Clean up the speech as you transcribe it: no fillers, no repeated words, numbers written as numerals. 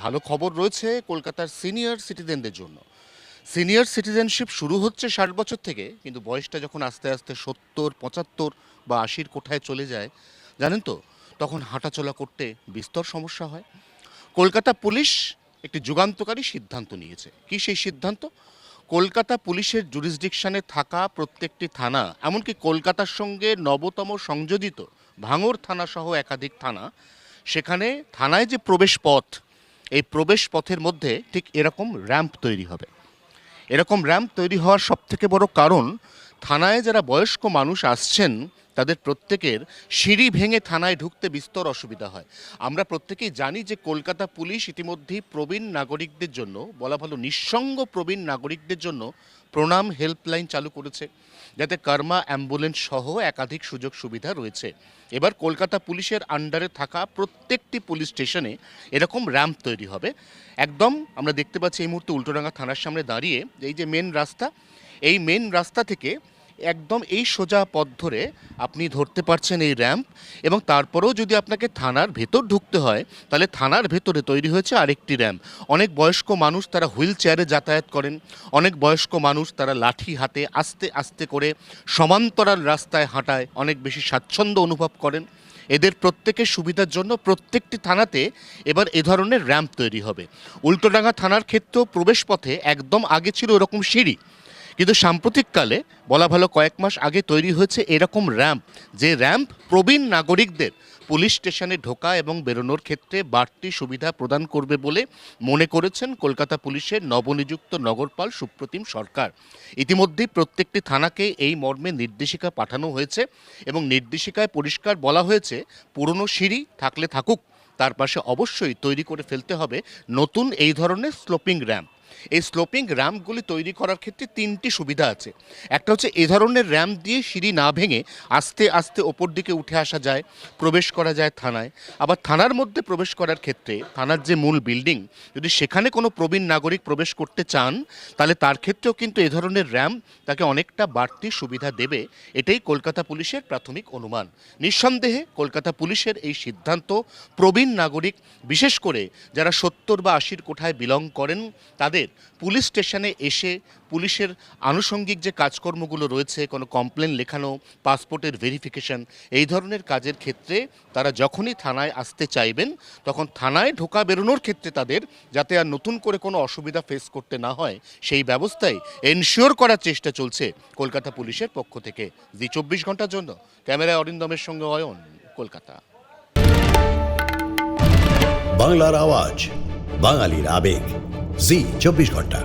ভালো খবর রয়েছে কলকাতার সিনিয়র সিটিজেনদের জন্য। সিনিয়র সিটিজেনশিপ শুরু হচ্ছে 60 বছর থেকে, কিন্তু বয়সটা যখন আস্তে আস্তে 70, 75 বা 80-র কোঠায় চলে যায়, জানেন তো, তখন হাঁটাচলা করতে বিস্তর সমস্যা হয়। কলকাতা পুলিশ একটি যুগান্তকারী সিদ্ধান্ত নিয়েছে। কি সেই সিদ্ধান্ত? কলকাতা পুলিশের জুরিসডিকশনে থাকা প্রত্যেকটি থানা, এমনকি কলকাতার সঙ্গে নবতম সংযোজিত ভাঙড় থানা সহ একাধিক থানা, সেখানে থানায় যে প্রবেশ পথ, এই প্রবেশ পথের মধ্যে ঠিক এরকম র্যাম্প তৈরি হবে। এরকম র্যাম্প তৈরি হওয়ার সবথেকে বড় কারণ, থানায় যারা বয়স্ক মানুষ আসছেন তাদের প্রত্যেকের সিঁড়ি ভেঙে থানায় ঢুকতে বিস্তর অসুবিধা হয়। আমরা প্রত্যেকেই জানি যে কলকাতা পুলিশ ইতিমধ্যেই প্রবীণ নাগরিকদের জন্য, বলা ভালো নিঃসঙ্গ প্রবীণ নাগরিকদের জন্য প্রণাম হেল্পলাইন চালু করেছে, যাতে কর্মা অ্যাম্বুলেন্স সহ একাধিক সুযোগ সুবিধা রয়েছে। এবার কলকাতা পুলিশের আন্ডারে থাকা প্রত্যেকটি পুলিশ স্টেশনে এরকম র্যাম্প তৈরি হবে। একদম আমরা দেখতে পাচ্ছি এই মুহূর্তে উল্টোডাঙ্গা থানার সামনে দাঁড়িয়ে, এই যে মেন রাস্তা, এই মেন রাস্তা থেকে একদম এই সোজা পথ ধরে আপনি ধরতে পারছেন এই র্যাম্প। এবং তারপরেও যদি আপনাকে থানার ভেতর ঢুকতে হয়, তাহলে থানার ভেতরে তৈরি হয়েছে আরেকটি র্যাম্প। অনেক বয়স্ক মানুষ তারা হুইল চেয়ারে যাতায়াত করেন, অনেক বয়স্ক মানুষ তারা লাঠি হাতে আস্তে আস্তে করে সমান্তরাল রাস্তায় হাঁটায় অনেক বেশি স্বাচ্ছন্দ্য অনুভব করেন। এদের প্রত্যেকের সুবিধার জন্য প্রত্যেকটি থানাতে এবার এ ধরনের র্যাম্প তৈরি হবে। উল্টোডাঙ্গা থানার ক্ষেত্রেও প্রবেশপথে একদম আগে ছিল এরকম সিঁড়ি, কিন্তু সাম্প্রতিককালে, বলা ভালো কয়েক মাস আগে তৈরি হয়েছে এরকম র্যাম্প, যে র্যাম্প প্রবীণ নাগরিকদের পুলিশ স্টেশনে ঢোকা এবং বেরোনোর ক্ষেত্রে বাড়তি সুবিধা প্রদান করবে বলে মনে করেছেন কলকাতা পুলিশের নবনিযুক্ত নগরপাল সুপ্রতিম সরকার। ইতিমধ্যেই প্রত্যেকটি থানাকে এই মর্মে নির্দেশিকা পাঠানো হয়েছে এবং নির্দেশিকায় পরিষ্কার বলা হয়েছে পুরনো সিঁড়ি থাকলে থাকুক, তার পাশে অবশ্যই তৈরি করে ফেলতে হবে নতুন এই ধরনের স্লোপিং র্যাম্প। এই স্লোপিং র্যাম্পগুলি তৈরি করার ক্ষেত্রে তিনটি সুবিধা আছে। একটা হচ্ছে এ ধরনের র্যাম্প দিয়ে সিঁড়ি না ভেঙে আস্তে আস্তে ওপর দিকে উঠে আসা যায়, প্রবেশ করা যায় থানায়। আবার থানার মধ্যে প্রবেশ করার ক্ষেত্রে থানার যে মূল বিল্ডিং, যদি সেখানে কোনো প্রবীণ নাগরিক প্রবেশ করতে চান, তাহলে তার ক্ষেত্রেও কিন্তু এ ধরনের র্যাম্প তাকে অনেকটা বাড়তি সুবিধা দেবে। এটাই কলকাতা পুলিশের প্রাথমিক অনুমান। নিঃসন্দেহে কলকাতা পুলিশের এই সিদ্ধান্ত প্রবীণ নাগরিক, বিশেষ করে যারা 70 বা 80-র কোঠায় বিলং করেন, তাদের পুলিশ স্টেশনে এসে পুলিশের আনুষঙ্গিক যে কাজকর্মগুলো রয়েছে, কোনো কমপ্লেন লেখানো, পাসপোর্টের ভেরিফিকেশন, এই ধরনের কাজের ক্ষেত্রে তারা যখনই থানায় আসতে চাইবেন, তখন থানায় ঢোকা বেরোনোর ক্ষেত্রে তাদের যাতে আর নতুন করে কোনো অসুবিধা ফেস করতে না হয়, সেই ব্যবস্থাই এনশিওর করার চেষ্টা চলছে কলকাতা পুলিশের পক্ষ থেকে। জি 24 ঘন্টার জন্য ক্যামেরায় অরিন্দমের সঙ্গে অয়ন, কলকাতা। বাংলার আওয়াজ, বাঙালির আবেগ, জি 24 ঘন্টা।